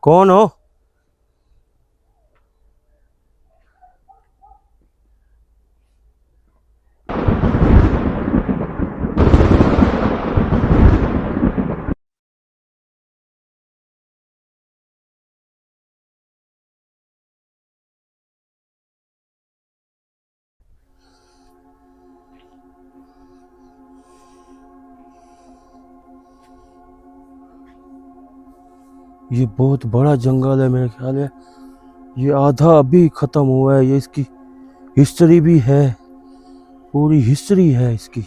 कौन हो? ये बहुत बड़ा जंगल है मेरे ख्याल है। ये आधा अभी खत्म हुआ है। ये इसकी हिस्ट्री भी है, पूरी हिस्ट्री है इसकी।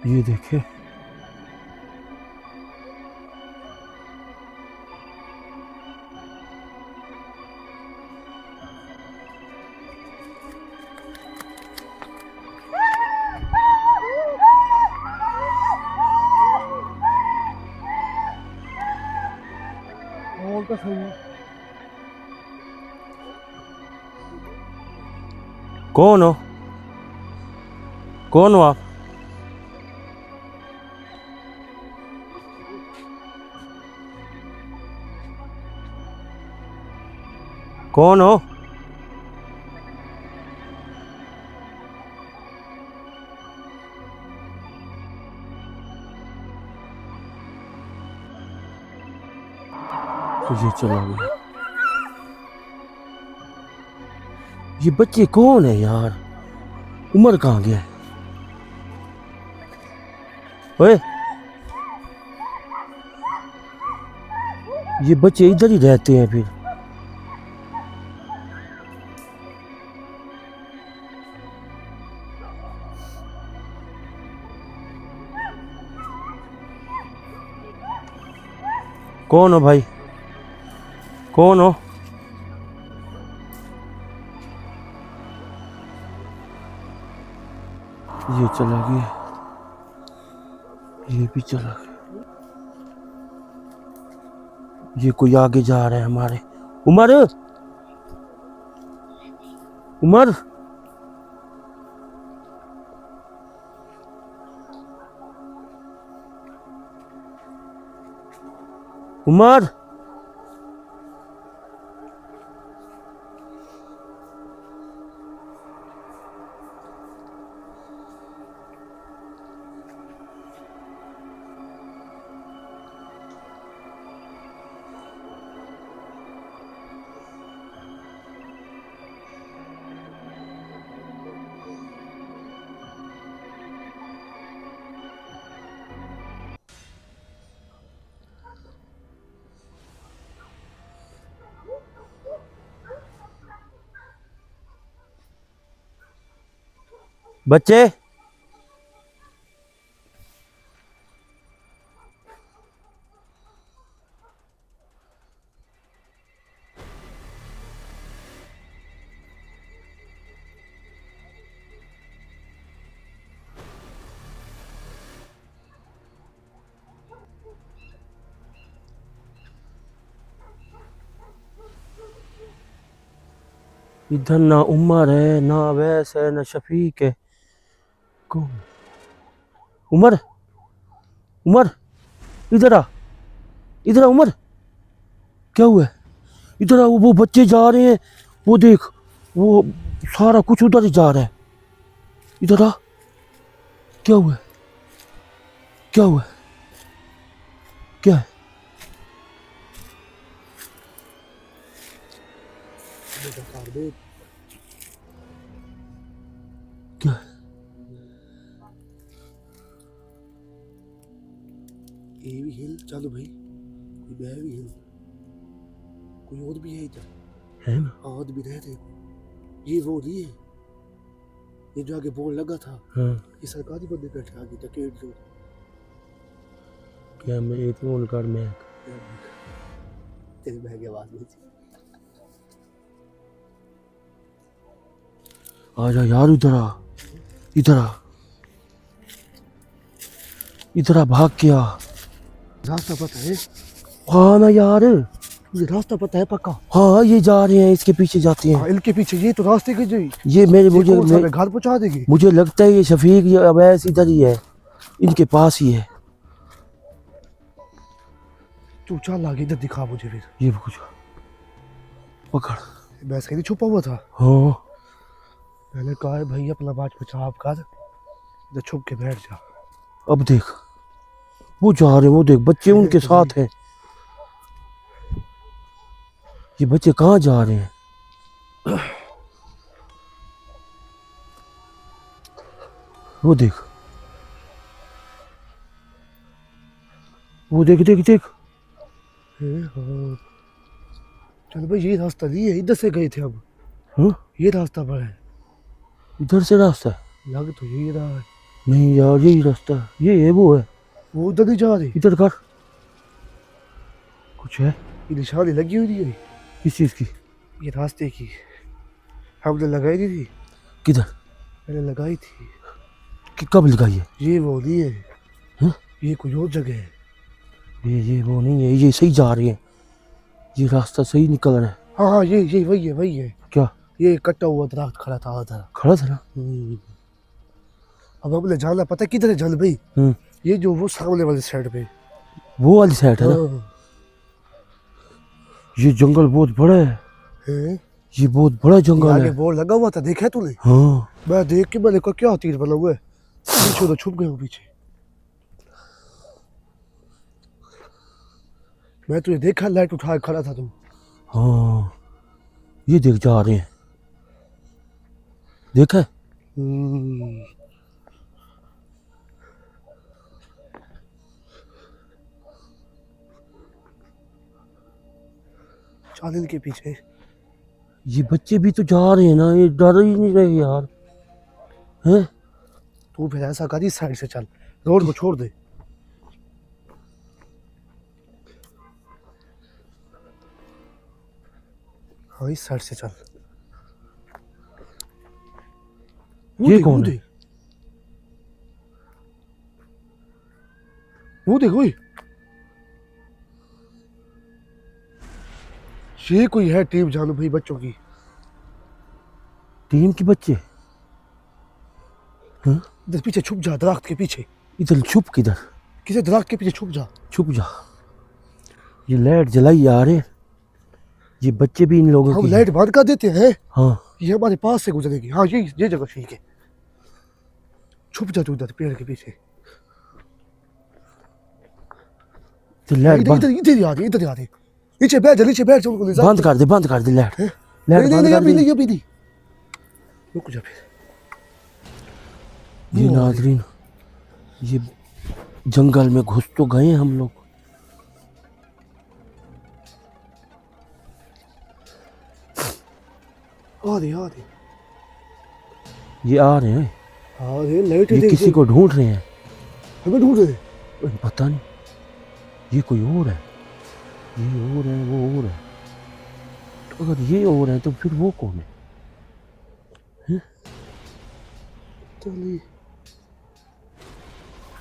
ये देखे, तो सही है। कौन हो? कौन हो आप? कौन हो? तो ये चला गया। ये बच्चे कौन है यार? उमर कहाँ गया है? ओए, ये बच्चे इधर ही रहते हैं फिर। कौन हो भाई? कौन हो? ये चला गया, ये भी चला गया। ये कोई आगे जा रहा है हमारे। उमर, उमर, उमर। बच्चे, इधर ना उमर है, ना अवैस है, ना शफीक है। कौन? उमर, उमर, इधर आ, इधर आ उमर। क्या हुआ है? इधर आ, वो बच्चे जा रहे हैं। वो देख, वो सारा कुछ उधर ही जा रहा है। इधर आ। क्या हुआ है? क्या हुआ है? क्या है? क्या है? ये भी हिल चलो भाई, कोई बह भी हिल, कोई और भी है इधर। है ना? और भी रहते, ये वो नहीं है, ये जो आगे बोर्ड लगा था। हाँ। ये सरकारी बंदे बैठे आगे टकेट लोग। क्या मैं एक फोन कर मैं तेरी बह की आवाज नहीं थी। आ जा यार, इधर आ, इधर आ, इधर आ, भाग के आ। रास्ता पता है? हाँ ना यार, मुझे रास्ता पता है पक्का। हाँ ये जा रहे हैं, इसके पीछे जाते हैं। हाँ, इनके पीछे ये तो रास्ते के जो ये मेरे मुझे घर पहुंचा देगी। मुझे लगता है ये शफीक ये अवैस इधर ही है, इनके पास ही है। तू चल आगे, इधर दिखा मुझे फिर। ये कुछ पकड़। मैं सही छुपा हुआ था। हाँ मैंने कहा है भाई अपना बाज बचाव कर, इधर छुप के बैठ जा। अब देख वो जा रहे हैं, वो देख बच्चे उनके साथ हैं। ये बच्चे कहाँ जा रहे हैं? वो देख, वो देख देख देख। हाँ। चल भाई ये रास्ता नहीं है, इधर से गए थे अब। हाँ ये रास्ता पर है, इधर से रास्ता है। लग तो यही रहा है। नहीं यार यही रास्ता है, ये है वो है। वो उधर नहीं जा रही, इधर कर, कुछ है। ये निशानी लगी हुई है किस चीज की? ये रास्ते की। हमने लगाई नहीं थी, किधर? मैंने लगाई थी। कि कब लगाई है? ये वो नहीं है। हाँ? ये कोई और जगह है। ये वो नहीं है, ये सही जा रही है, ये रास्ता सही निकल रहा है। हाँ हाँ ये वही है, वही है। क्या? ये कटा हुआ दरख्त खड़ा था उधर। खड़ा था ना। अब हमने जाना पता किधर है जल भाई। ये जो वो सामने वाली साइड पे, वो वाली साइड है ना। हाँ। ये जंगल बहुत बड़ा है, हैं? ये बहुत बड़ा जंगल आगे है। बोर्ड लगा हुआ था, देखा है तूने? हाँ मैं देख के मैंने कहा क्या तीर बना हुआ है, पीछे तो छुप गए हो पीछे। मैं तुझे देखा लाइट उठा के खड़ा था तू। हाँ ये देख जा रहे हैं, देखा है? चल इनके पीछे। ये बच्चे भी तो जा रहे हैं ना, ये डर ही नहीं रहे यार। हैं? तू फिर ऐसा कर, इस साइड से चल, रोड को छोड़ दे। हाँ इस साइड से चल। ये कौन है? वो देख वही, ये कोई है टीम जानू भाई बच्चों की। टीम के बच्चे? हाँ? इधर पीछे छुप जा, दरख्त के पीछे। इधर छुप किधर? किसी दरख्त के पीछे छुप जा। छुप जा। ये लाइट जलाई आ रहे, ये बच्चे भी इन लोगों हम की लाइट बंद कर देते हैं। हाँ ये हमारे पास से गुजरेगी। हाँ ये जगह ठीक है। छुप जा तू इधर पेड़ के पीछे। तो लाइट इधर इधर इधर आ रही, इधर आ रही। नीचे बैठ जा, नीचे बैठ जा, उनको ले जा। बंद कर दे लाइट। लाइट नहीं बंद नहीं कर दे। अभी नहीं। रुक जा फिर। ये नाज़रीन, ये जंगल में घुस तो गए हम लोग। आ रही। ये आ रहे हैं, हाँ ये लाइट ये किसी को ढूंढ रहे हैं। हमें ढूंढ रहे। पता नहीं, ये कोई और है, ये और है, वो और है। तो अगर ये और है तो फिर वो कौन है? चलिए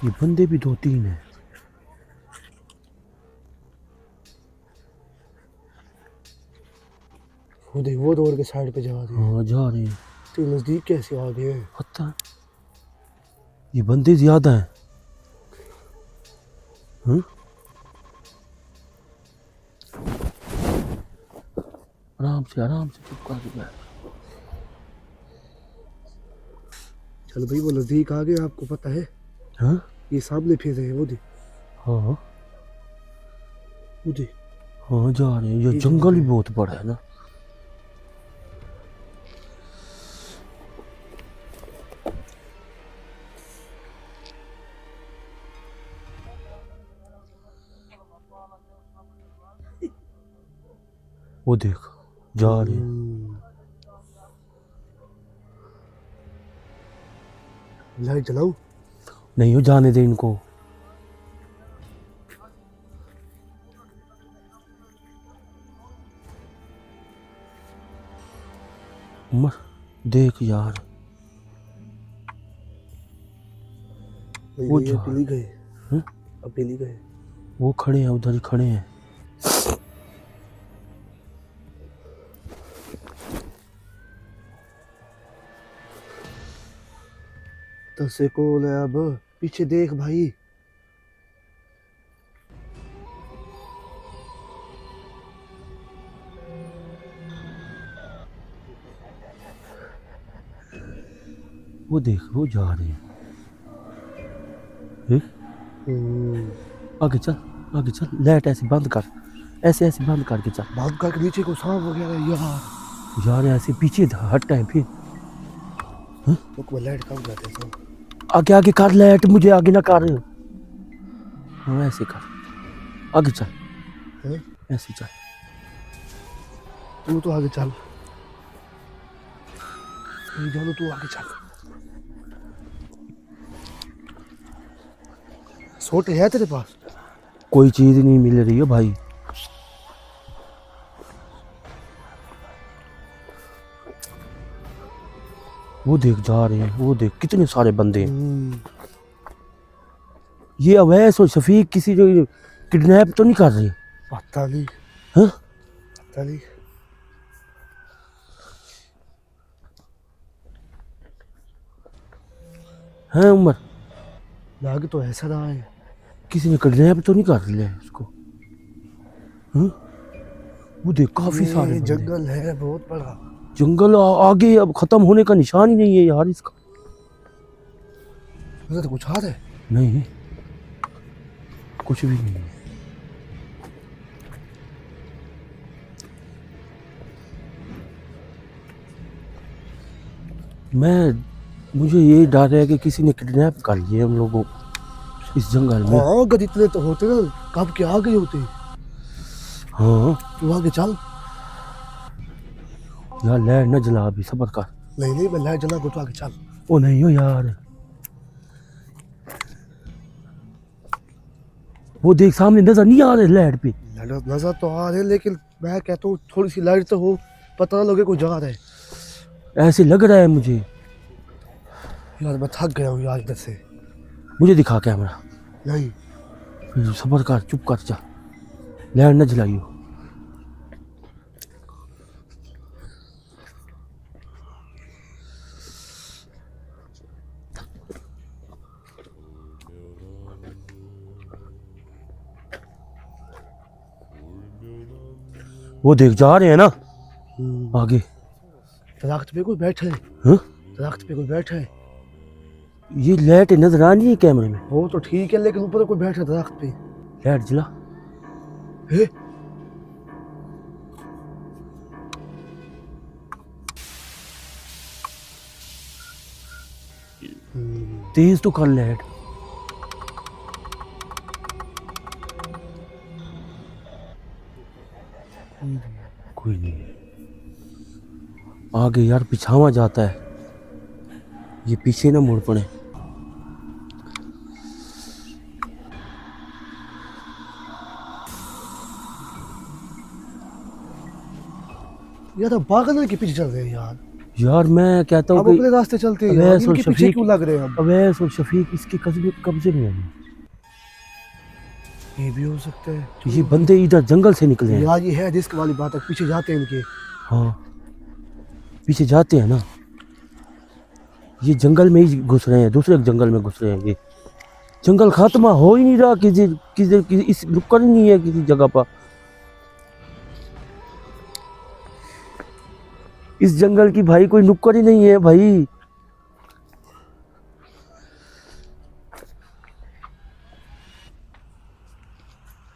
ये बंदे भी 2-3 हैं। वो देख, वो रोड के साइड पे जा रहे हैं। हाँ जा रहे हैं। तो नजदीक कैसे आ गए? पता है, ये बंदे ज्यादा हैं। हाँ? आराम से चुप कर बैठ। चल भाई वो नजदीक आ गए, आपको पता है। हाँ ये सामने फिर रहे हैं, वो देख। हाँ वो देख। हाँ जा रहे हैं। ये जंगल भी बहुत बड़ा है ना। वो देख जा रहे हैं। लाइट जलाऊं? नहीं हो जाने दे इनको। उमर देख यार, वो ये जा पिली गए। हैं? अब पिली गए। वो खड़े हैं, उधर ही खड़े हैं। पत्थर से कौन है अब? पीछे देख भाई। वो देख वो जा रहे हैं। हैं? आगे चल, आगे चल, लाइट ऐसे बंद कर, ऐसे ऐसे बंद करके चल। भाग के नीचे को सांप वगैरह यार। यार ऐसे पीछे हट है फिर। वो लाइट कम जाते हैं। आगे आगे कर लाइट, मुझे आगे ना कर। हाँ ऐसे कर, आगे चल, ऐसे चल। तू तो आगे चल, जानो तू आगे चल। सोटे है तेरे पास? कोई चीज नहीं मिल रही है भाई। वो देख जा रहे हैं, वो देख कितने सारे बंदे हैं। ये अवैस और शफीक किसी जो किडनैप तो नहीं कर रहे? पता नहीं। हाँ पता नहीं। है उमर, लाग तो ऐसा रहा है किसी ने किडनैप तो नहीं कर लिया इसको? हाँ? वो देख काफी सारे बंदे। जंगल है बहुत बड़ा। जंगल आगे अब खत्म होने का निशान ही नहीं है यार इसका। उधर तो कुछ हाथ है? नहीं, कुछ भी नहीं है। मुझे ये डर है कि किसी ने किडनैप कर लिए हम लोगों इस जंगल में। हाँ अगर इतने तो होते ना, कब के आ गए होते। हाँ तू आगे चल। यार लाइट न जला, अभी सब्र कर। नहीं मैं लाइट जला को, तू आगे चल। ओ नहीं हो यार, वो देख सामने नजर नहीं आ रहे लाइट पे। नजर तो आ रहे, लेकिन मैं कहता हूँ थोड़ी सी लाइट तो हो, पता ना लगे कोई जा रहा है। ऐसे लग रहा है मुझे। यार मैं थक गया हूँ यार इधर से। मुझे दिखा कैमरा। नहीं फिर सब्र कर, चुप कर जा, लाइट न जलाइयो। वो देख जा रहे हैं ना आगे। दरख्त पे कोई बैठा है। हाँ? दरख्त पे कोई बैठा है। ये लाइट नजर आ रही है कैमरे में। वो तो ठीक है, लेकिन ऊपर कोई बैठा है दरख्त पे। लाइट जला। है? तेज तो कर लाइट। कोई नहीं आगे यार, पिछावा जाता है, ये पीछे ना मुड़ पड़े। यार अब पागल के पीछे चल रहे हैं यार। यार मैं कहता हूँ अब अपने रास्ते चलते हैं यार, इनके पीछे क्यों लग रहे हैं? अब अवैस और शफीक इसके कब्जे में है। ये भी हो सकता है। ये बंदे इधर जंगल से निकले हैं यार, ये है रिस्क वाली बात है, पीछे जाते हैं इनके। हाँ पीछे जाते हैं ना, ये जंगल में ही घुस रहे हैं, दूसरे जंगल में घुस रहे हैं। ये जंगल खात्मा हो ही नहीं रहा, किसी इस रुकन ही नहीं है किसी जगह पर। इस जंगल की भाई कोई नुक्कड़ ही नहीं है भाई।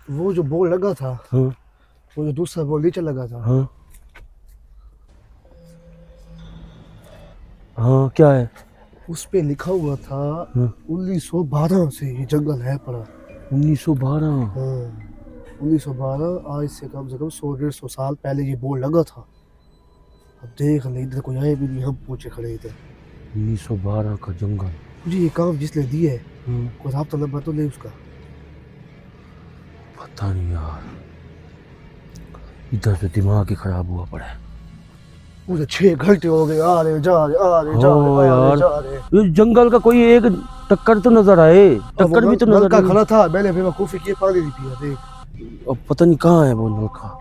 वो जो बोर्ड लगा था, हाँ वो जो दूसरा बोर्ड नीचे लगा था, हाँ हाँ क्या है? उस पे लिखा हुआ था 1912 से ये जंगल है पड़ा। 1912? हाँ 1912, आज से कम 100-150 साल पहले ये बोर्ड लगा था। अब देख ले, इधर कोई आए भी नहीं, हम पूछे खड़े इधर। 1912 का जंगल। मुझे ये काम जिसने दिए है, कोई राब्ता नंबर तो नहीं उसका? पता नहीं यार, इधर तो दिमाग ही खराब हुआ पड़ा है। मुझे 6 घंटे हो गए, आ रहे जा रहे आ रहे जा रहे आ रहे जा रहे। ये जंगल का कोई एक टक्कर तो नजर आए, टक्कर भी तो नजर नलका खड़ा था, मैंने बेवकूफी की, पानी नहीं पिया। देख अब पता नहीं कहाँ है वो नलका।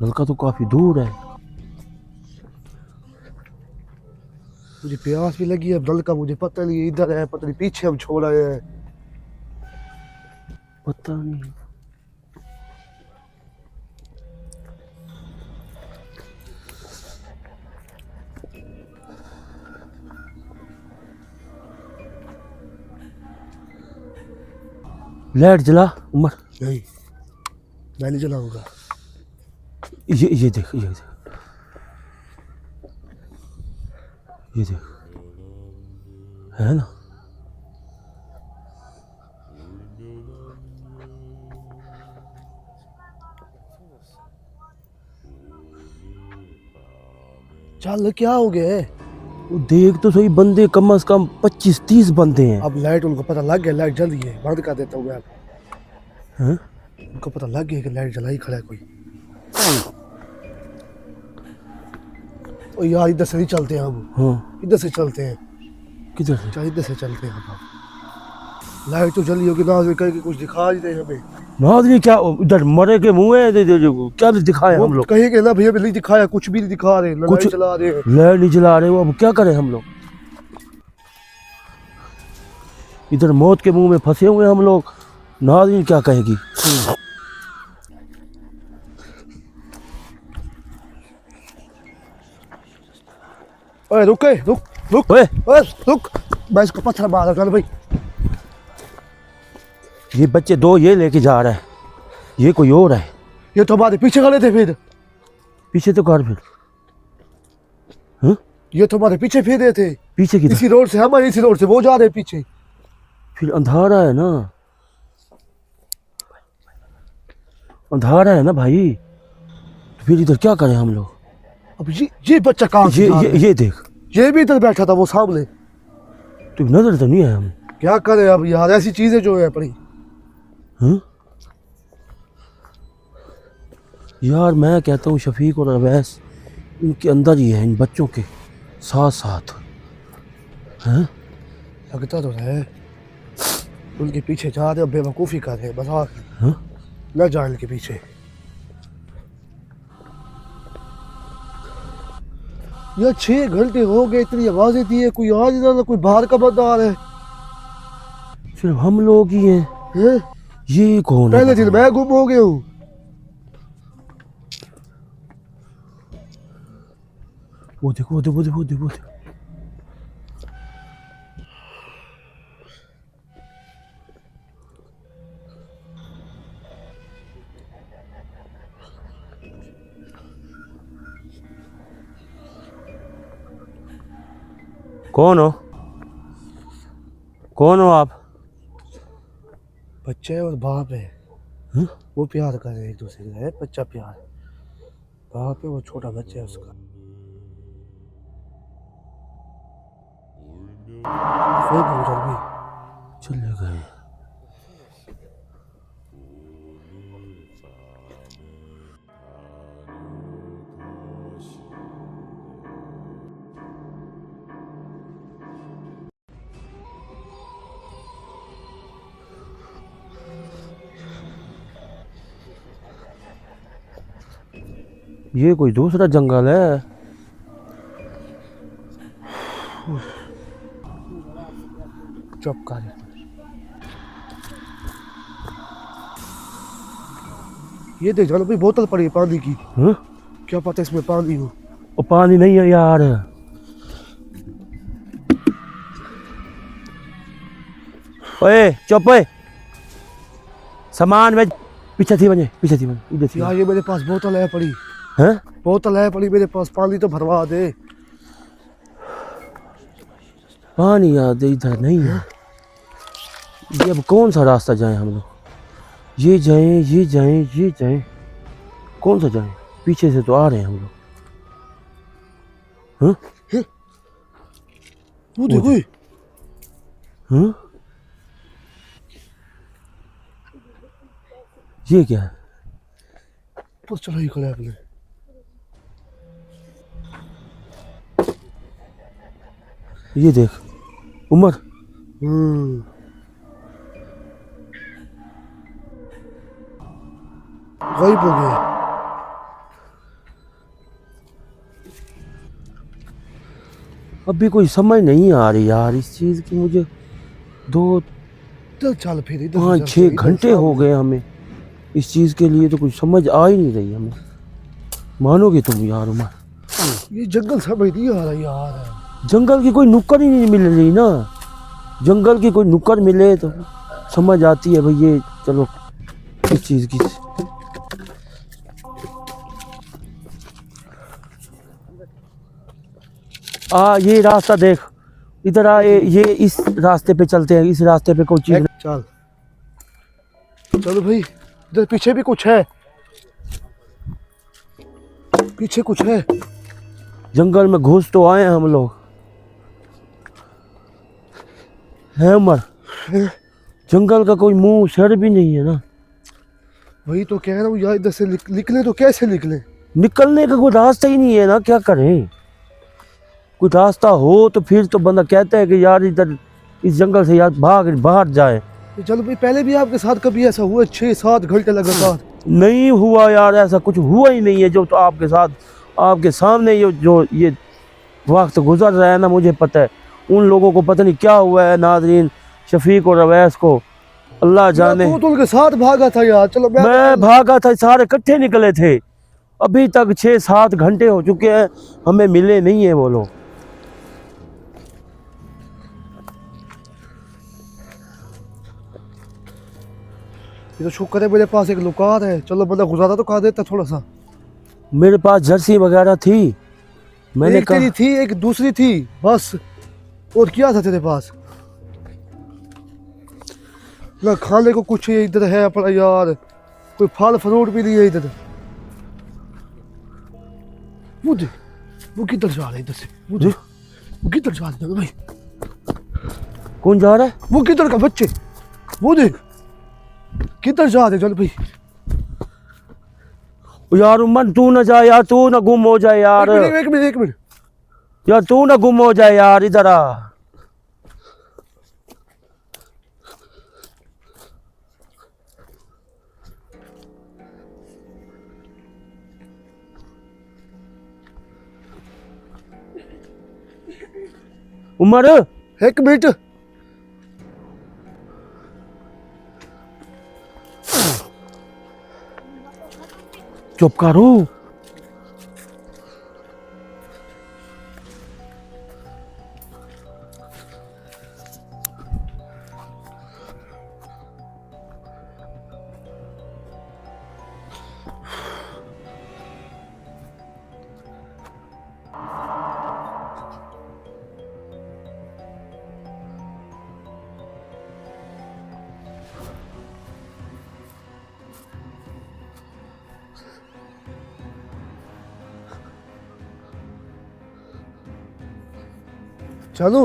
नलका तो काफी दूर है। मुझे प्यास भी लगी है, नल का मुझे पता नहीं इधर है, पता नहीं पीछे हम छोड़ आए हैं। पता नहीं। लाइट जला उमर। नहीं, मैं नहीं जलाऊंगा। ये देख, ये देख, है ना? चल क्या हो गया है? वो देख तो सही, बंदे कम से कम 25-30 बंदे हैं। अब लाइट उनको पता लग गया, लाइट जल रही है, बंद कर देता हूँ मैं। हैं? उनको पता लग गया कि लाइट जलाई खड़ा है कोई। ओ यार इधर से नहीं चलते हम। हाँ, इधर से चलते हैं। किधर से? चल इधर से चलते हैं हम। लाइट तो जली होगी ना, कहीं कुछ दिखा नहीं रहे हमें। नादरी क्या इधर मरे के मुंह है? क्या दिखाए हम लोग? कहीं के ना भैया नहीं दिखाया, कुछ भी नहीं दिखा रहे, कुछ लाइट चला रहे हैं। लाइट नहीं जला रहे हो, अब क्या करें हम लोग? इधर मौत के मुंह में फंसे हुए हम लोग। नादरी क्या कहेगी? ओए रुक रुक ओए, ओए रुक, मैं इसको पत्थर मारा कर भाई। ये बच्चे दो ये लेके जा रहा है, ये कोई और है। ये तो हमारे पीछे खड़े थे फिर। पीछे तो कर फिर। हाँ? ये तो हमारे पीछे फिर रहे थे। पीछे की इसी रोड से हम आए, इसी रोड से वो जा रहे हैं पीछे। फिर अंधारा है ना, अंधारा है ना भाई, तो फिर इधर क्या करें हम लोग? अब ये बच्चा कहाँ से जा रहा है? ये देख, ये भी इधर बैठा था वो सामने। तो नजर तो नहीं है हमें। क्या करें अब यार, ऐसी चीजें जो है पड़ी। हाँ? यार मैं कहता हूँ शफीक और अवैस इनके अंदर ही है, इन बच्चों के साथ साथ। हाँ? लगता तो है उनके पीछे जा रहे, बेवकूफ़ी कर रहे हैं बस। हाँ? न जा इनके पीछे। यार 6 घंटे हो गए, इतनी आवाजें दी है, कोई आ नहीं रहा, कोई बाहर का बंदा आ रहा है। सिर्फ हम लोग ही हैं। हैं? ये कौन है? पहले दिन मैं गुम हो गया हूँ। वो देखो, वो देखो, वो देखो, वो देखो, वो देखो। कौन हो? कौन हो आप? बच्चे और बाप है। हाँ? वो प्यार कर रहे हैं एक दूसरे से, है बच्चा प्यार। बाप है, वो छोटा बच्चा है उसका। फिर गुजर भी। चले गए। ये कोई दूसरा जंगल है। चुप कर। ये देख जानो भाई, बोतल पड़ी है पानी की। हाँ? क्या पता इसमें पानी हो। ओ पानी नहीं है यार। ओए चुप ओए, सामान में पीछे थी बने, पीछे थी बने, इधर थी। यार ये मेरे पास बोतल है पड़ी। हैं? बोतल है पड़ी मेरे पास, पानी तो भरवा दे। पानी याद इधर नहीं है। ये अब कौन सा रास्ता जाएं हम लोग? ये जाएं, ये जाएं, ये जाएं, कौन सा जाएं? पीछे से तो आ रहे हैं हम लोग। हाँ? वो देखो। हाँ? ये क्या है? बस चला ही खड़ा है अपने। ये देख उमर, गायब हो गया। अभी कोई समझ नहीं आ रही यार इस चीज़ की। मुझे 2 चल चल फिर इधर 5-6 घंटे हो गए हमें इस चीज़ के लिए, तो कुछ समझ आ ही नहीं रही हमें। मानोगे तुम यार उमर, ये जंगल समझ नहीं आ रहा यार। जंगल की कोई नुक्कड़ ही नहीं मिल रही ना। जंगल की कोई नुक्कड़ मिले तो समझ आती है भाई ये चलो इस चीज़ की। ये रास्ता देख, इधर आ, ये इस रास्ते पे चलते हैं। इस रास्ते पे कोई चीज़ चल चलो भाई, इधर पीछे भी कुछ है, पीछे कुछ है। जंगल में घुस तो आए हैं हम लोग, है उमर। जंगल का कोई मुंह सर भी नहीं है ना। वही तो कह रहा हूँ यार, इधर से निकले तो कैसे निकले? निकलने का कोई रास्ता ही नहीं है ना, क्या करें? कोई रास्ता हो तो फिर तो बंदा कहता है कि यार इधर इस जंगल से यार बाहर जाए। चलो भाई, पहले भी आपके साथ कभी ऐसा हुआ 6-7 घंटे लगातार? नहीं हुआ यार, ऐसा कुछ हुआ ही नहीं है जो तो आपके साथ, आपके सामने जो ये वक्त गुजर रहा है ना, मुझे पता है उन लोगों को पता नहीं क्या हुआ है, नाजरीन, शफीक और अवैस को, अल्लाह जाने। तू तो उनके साथ भागा था यार। चलो मैं भागा था, सारे इकट्ठे निकले थे। अभी तक 6-7 घंटे हो चुके हैं, हमें मिले नहीं है वो लोग। ये तो शुक्र है मेरे पास एक लुकार है। चलो बंदा गुजारा तो कर देता थोड़ा सा। मेरे पास जर्सी वगैरह थी, मैंने एक तेरी थी, एक दूसरी थी बस। और क्या था तेरे पास? ना खाने को कुछ इधर है अपना यार, कोई फल फ्रूट भी नहीं है इधर। वो देख, वो किधर जा रहा है इधर से? वो देख, वो किधर जा रहा है भाई? कौन जा रहा है? वो किधर का बच्चे, वो देख किधर जा रहे। चल भाई यार उमर तू ना जा यार, तू ना गुम हो जाए यार। एक मिनट यार तू ना गुम हो जाए यार, इधर आ। उमर एक मिनट। चुप करो। चलो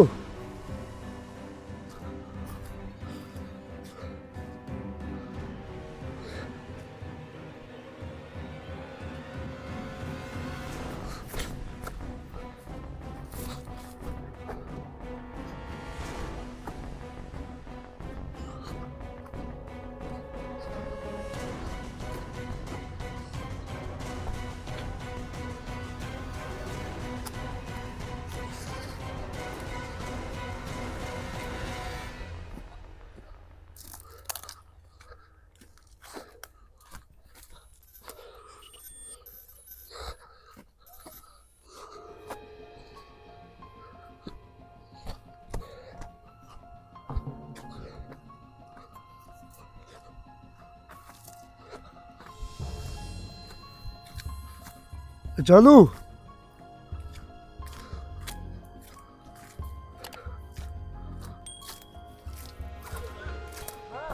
चलो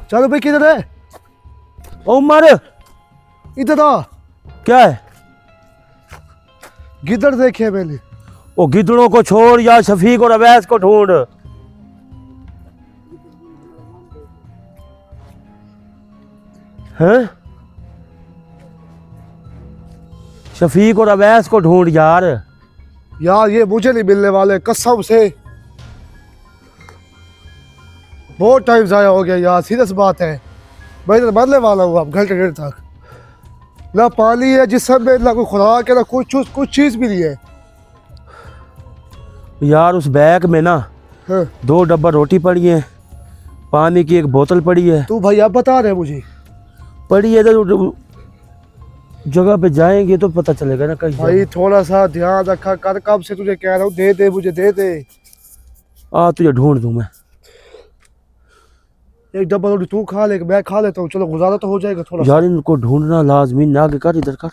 चलो भाई, किधर है? उमर इधर आ। क्या है? गिद्दड़ देखे मैंने। वो गिदड़ों को छोड़ या शफीक और अवैस को ढूंढ। हैं? शफीक और अवैस को ढूंढ यार। यार ये मुझे नहीं मिलने वाले कसम से। बहुत टाइम ज़ाया हो गया यार, सीरियस बात है। मैं इधर मरने वाला हूँ अब घंटे डेढ़ तक। ना पानी है जिसम में, ना कोई खुराक है, ना कुछ चीज़ भी नहीं है। यार उस बैग में ना हाँ 2 डब्बा रोटी पड़ी है, पानी की 1 बोतल पड़ी है। तू भाई अब बता रहे मुझे। पड़ी है तो जगह पे जाएंगे तो पता चलेगा ना कहीं। भाई थोड़ा सा ध्यान रखा कर, कब से तुझे कह रहा हूँ दे दे मुझे दे दे। आ तुझे ढूंढ दूं मैं। एक डब्बा रोटी तू खा ले, मैं खा लेता हूँ, चलो गुजारा तो हो जाएगा थोड़ा सा। यार इनको ढूंढना लाजमी ना, आगे कर, इधर कर।